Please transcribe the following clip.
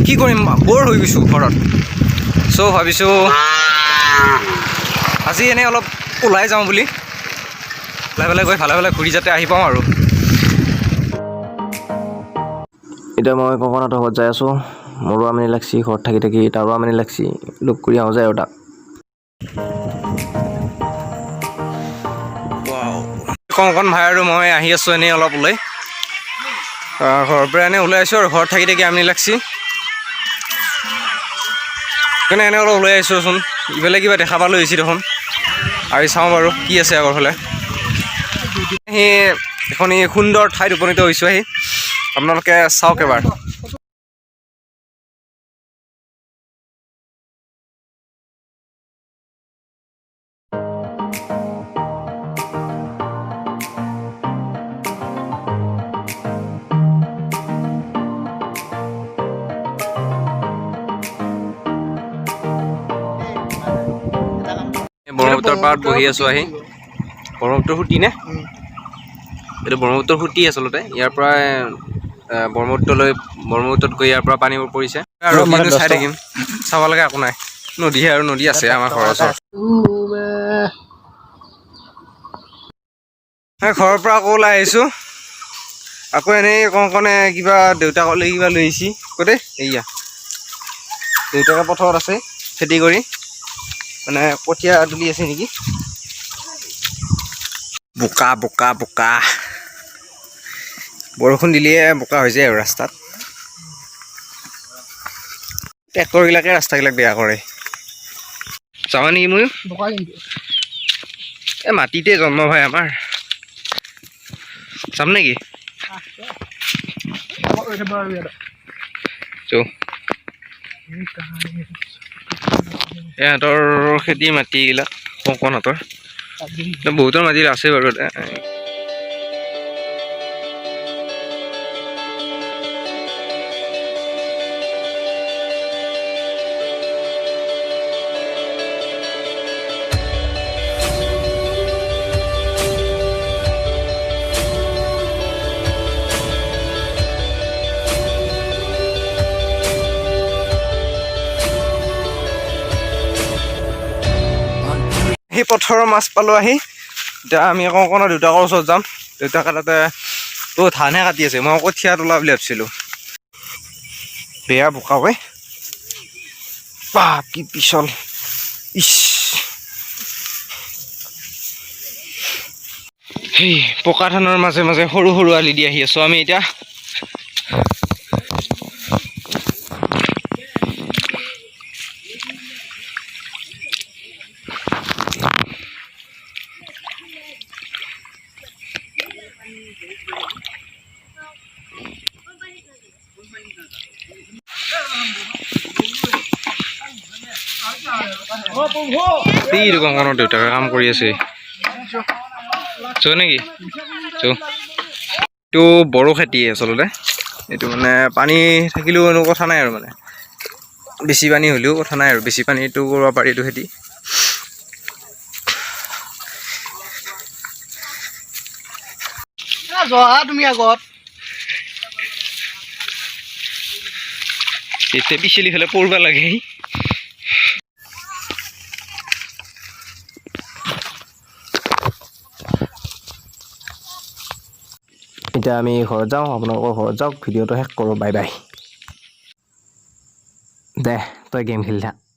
কি কৰিম বৰ হৈ গৈছোঁ ঘৰত চ' ভাবিছোঁ আজি এনেই অলপ ওলাই যাওঁ বুলি ওলাই পেলাই গৈ ভালে ভালে ঘূৰি যাতে আহি পাওঁ আৰু এতিয়া মই কংকনাহঁতৰ ঘৰত যাই আছোঁ মোৰো আমনি লাগছি ঘৰত থাকি থাকি তাৰো আমনি লাগছি লগ কৰি আহোঁ যায় আৰু তাক কংকন ভাই আৰু মই আহি আছোঁ এনেই অলপ ওলাই ঘৰৰ পৰা এনেই ওলাই আছোঁ আৰু ঘৰত থাকি থাকি আমনি লাগছি সেইকাৰণে এনেই অলপ ওলাই আহিছোঁচোন ইফালে কিবা দেখা পালোঁ হৈছে দেখোন আৰু চাওঁ বাৰু কি আছে আগৰ ফালে সেই এখন সুন্দৰ ঠাইত উপনীত হৈছোঁ আহি আপোনালোকে চাওক এবাৰ ব্ৰহ্মপুত্ৰৰ পাৰত বহি আছোঁ আহি ব্ৰহ্মপুত্ৰৰ সুঁতি নে এইটো ব্ৰহ্মপুত্ৰৰ সুঁতি আচলতে ইয়াৰ পৰা ব্ৰহ্মপুত্ৰত গৈ ইয়াৰ পৰা পানীবোৰ পৰিছে আৰু কিন্তু চাই থাকিম চাব লাগে একো নাই নদীহে আৰু নদী আছে আমাৰ ঘৰৰ ওচৰত ঘৰৰ পৰা আকৌ ওলাই আহিছোঁ আকৌ এনেই কংকনে কিবা দেউতাকলৈ কিবা লৈ আহিছি দেই এয়া দেউতাকে পথাৰত আছে খেতি কৰি মানে কঠীয়া তুলি আছে নেকি বোকা বোকা বোকা বৰষুণ দিলেই বোকা হৈ যায় আৰু ৰাস্তাত ট্ৰেক্টৰবিলাকে ৰাস্তাবিলাক বেয়া কৰে যাবা নেকি ময়ো এই মাটিতে জন্ম ভাই আমাৰ যাম নেকি ইহঁতৰ খেতি মাটিবিলাক কংকনহঁতৰ বহুতৰ মাটি আছে বাৰু সেই পথাৰৰ মাছ পালোঁ আহি এতিয়া আমি কংকনৰ দেউতাকৰ ওচৰত যাম দেউতাকে তাতে ধানহে কাটি আছে মই কঠীয়া তোলা বুলি ভাবিছিলোঁ বেয়া বোকা হয় বাপ কি পিছল ইচ সেই পকা ধানৰ মাজে মাজে সৰু সৰু আলি দি আহি আছোঁ আমি এতিয়া কংকনৰ দেউতাকে কাম কৰি আছে চৌ নেকি চৌ এইটো বড়ো খেতি আচলতে এইটো মানে পানী থাকিলেও এনেও কথা নাই আৰু মানে বেছি পানী হ'লেও কথা নাই আৰু বেছি পানীটো কৰিব পাৰি এইটো খেতি তুমি আগত এতিয়া পিছলি ফালে পৰবা লাগে এতিয়া আমি ঘৰত যাওঁ আপোনালোকৰ ঘৰত যাওক ভিডিঅ'টো শেষ কৰোঁ বাই বাই দে তই গেম খেলি থাক